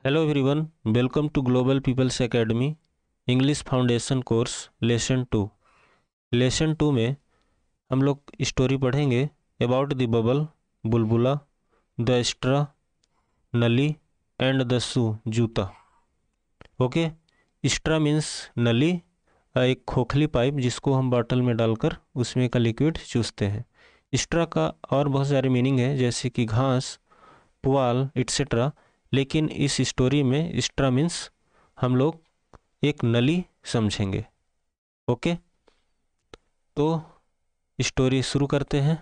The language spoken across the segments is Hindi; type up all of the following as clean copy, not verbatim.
Hello everyone, welcome to Global People's Academy English foundation course lesson 2। Lesson 2 में हम लोग स्टोरी पढ़ेंगे अबाउट द बबल, बुलबुला, द स्ट्रा, नली एंड द शू, जूता। ओके। स्ट्रा मीन्स नली, एक खोखली पाइप जिसको हम बॉटल में डालकर उसमें का लिक्विड चूसते हैं। स्ट्रा का और बहुत सारे मीनिंग है, जैसे कि घास, पुआल एट्सेट्रा। लेकिन इस स्टोरी में स्ट्रा मीन्स हम लोग एक नली समझेंगे। ओके, तो स्टोरी शुरू करते हैं।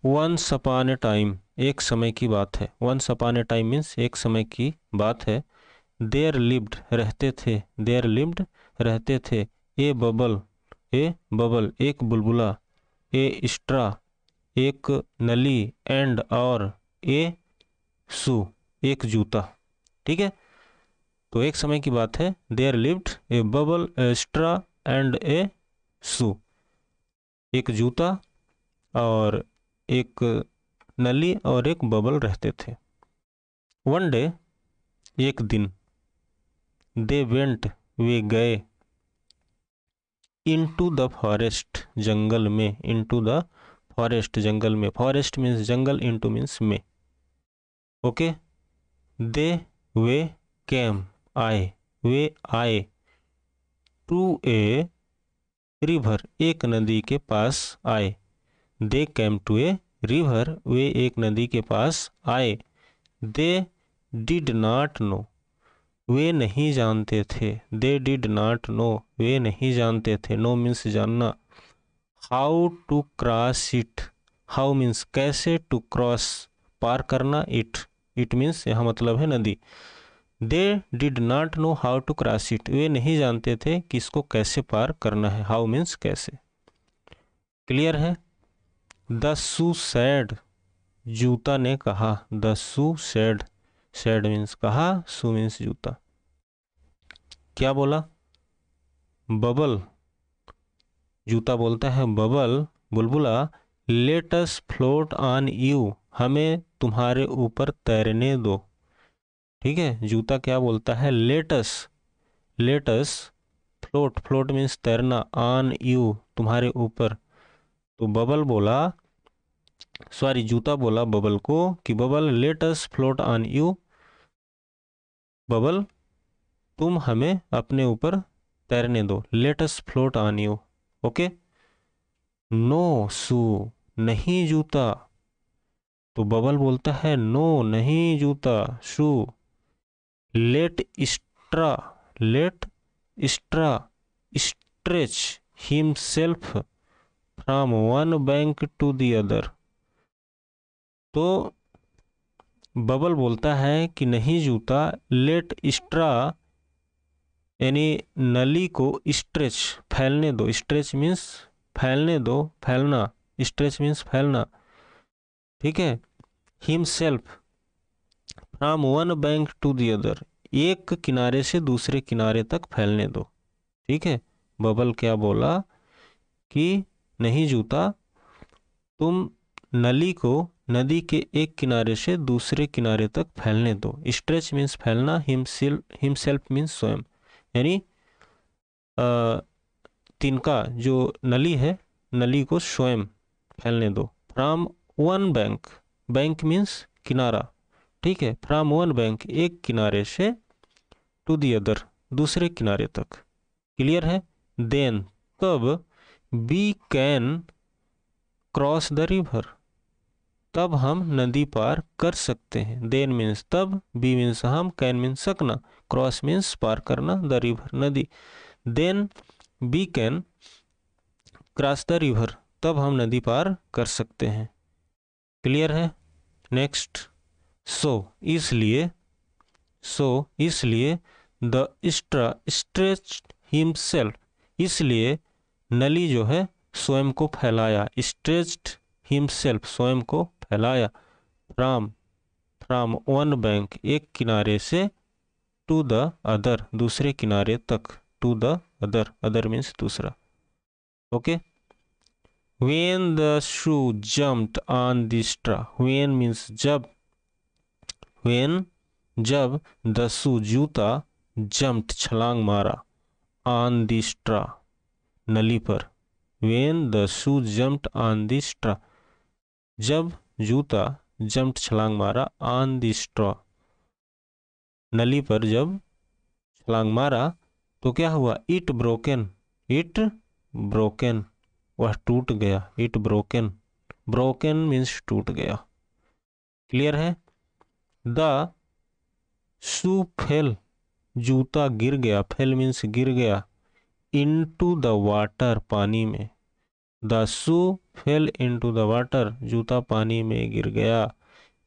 वंस अपॉन ए टाइम, एक समय की बात है। Once upon a time means एक समय की बात है। देयर लिव्ड, रहते थे। देयर लिव्ड, रहते थे। ए बबल, एक बुलबुला। ए स्ट्रा, एक नली। एंड, और। ए शू, एक जूता। ठीक है, तो एक समय की बात है। There lived a bubble, a straw and a shoe, एक जूता और एक नली और एक बबल रहते थे। वन डे, एक दिन। दे वेंट, वे गए। इनटू द फॉरेस्ट, जंगल में। इनटू द फॉरेस्ट, जंगल में। फॉरेस्ट मीन्स जंगल, इनटू मीन्स में। ओके। दे, वे, केम, आए। वे आए। टू ए रिवर, एक नदी के पास आए। दे केम टू ए रिवर, वे एक नदी के पास आए। दे डिड नॉट नो, वे नहीं जानते थे। दे डिड नॉट नो, वे नहीं जानते थे। नो मीन्स जानना। How to cross it, how means कैसे, टू क्रॉस पार करना। इट मीन्स यहाँ मतलब है नदी। They did not know how to cross it, वे नहीं जानते थे कि इसको कैसे पार करना है। हाउ मीन्स कैसे। क्लियर है। द शू सैड, जूता ने कहा। The shoe sad, sad means कहा, शू मीन्स जूता। क्या बोला? बबल, जूता बोलता है बबल, बुलबुला, late us float on you, हमें तुम्हारे ऊपर तैरने दो। ठीक है, जूता क्या बोलता है? Let's, let's float, float means तैरना, ऑन यू, तुम्हारे ऊपर। तो बबल बोला, सॉरी जूता बोला बबल को कि bubble let us float on you, bubble तुम हमें अपने ऊपर तैरने दो। Let us float on you. Okay. No shoe, नहीं जूता। तो बबल बोलता है नो, नहीं जूता, shoe. Let straw, let straw stretch himself from one bank to the other. तो बबल बोलता है कि नहीं जूता, लेट स्ट्रा यानी नली को स्ट्रेच, फैलने दो। स्ट्रेच मीन्स फैलने दो, फैलना। स्ट्रेच मीन्स फैलना। ठीक है। Himself from one bank to the other, एक किनारे से दूसरे किनारे तक फैलने दो। ठीक है। बबल क्या बोला कि नहीं जूता, तुम नली को नदी के एक किनारे से दूसरे किनारे तक फैलने दो। स्ट्रेच मीन्स फैलना, हिमसेल्फ मीन्स स्वयं, यानी तिनका जो नली है, नली को स्वयं फैलने दो। From one bank, bank means किनारा। ठीक है। फ्रॉम वन बैंक, एक किनारे से, टू दी अदर, दूसरे किनारे तक। क्लियर है। देन, तब, we can cross the river, तब हम नदी पार कर सकते हैं। देन मीन्स तब, बी मीन्स हम, कैन मीन्स सकना, क्रॉस मीन्स पार करना, द रिवर नदी। Then we can cross the river, तब हम नदी पार कर सकते हैं। क्लियर है। नेक्स्ट, सो इसलिए, सो इसलिए, द स्ट्रा स्ट्रेच्ड हिमसेल्फ, इसलिए नली जो है स्वयं को फैलाया। स्ट्रेच्ड हिमसेल्फ, स्वयं को फैलाया। फ्रॉम, फ्रॉम वन बैंक, एक किनारे से, टू द अदर, दूसरे किनारे तक। To the other, other means दूसरा। Okay. When the shoe jumped on the straw, when means जब, when जब द शू जूता जम्प्ड छलांग मारा ऑन द स्ट्रा नली पर। When the shoe jumped on the straw, जब जूता जम्प्ड छलांग मारा ऑन द स्ट्रा नली पर जब छलांग मारा तो क्या हुआ? इट ब्रोकन, इट ब्रोकन, वह टूट गया। इट ब्रोकन, ब्रोकन मीन्स टूट गया। क्लियर है? द शू फेल, जूता गिर गया। फेल मीन्स गिर गया। इनटू द वाटर, पानी में। The shoe fail into the water, जूता पानी में गिर गया।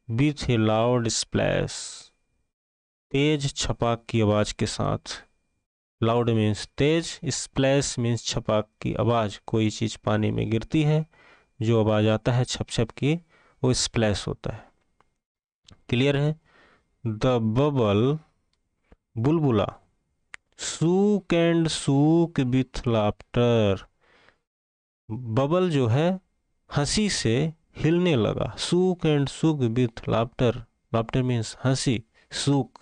विथ ए लाउड स्प्लैश, तेज छपाक की आवाज के साथ। लाउड मीन्स तेज, स्प्लैश मीन्स छपाक की आवाज। कोई चीज पानी में गिरती है, जो आवाज आता है छप छप की, वो स्प्लैश होता है। क्लियर है? द बबल, बुलबुला, shook and shook with laughter, bubble जो है हंसी से हिलने लगा। Shook and shook with laughter, laughter means हंसी, सूक,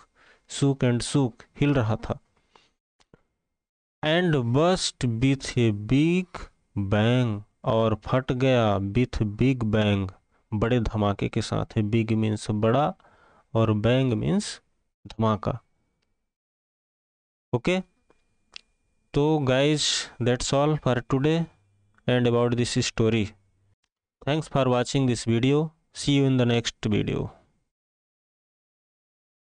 सूक एंड सूक हिल रहा था। And burst with a big bang, और फट गया विथ बिग बैंग, बड़े धमाके के साथ है। बिग मीन्स बड़ा और बैंग मीन्स धमाका। ओके, तो guys that's all for today and about this story. Thanks for watching this video. See you in the next video.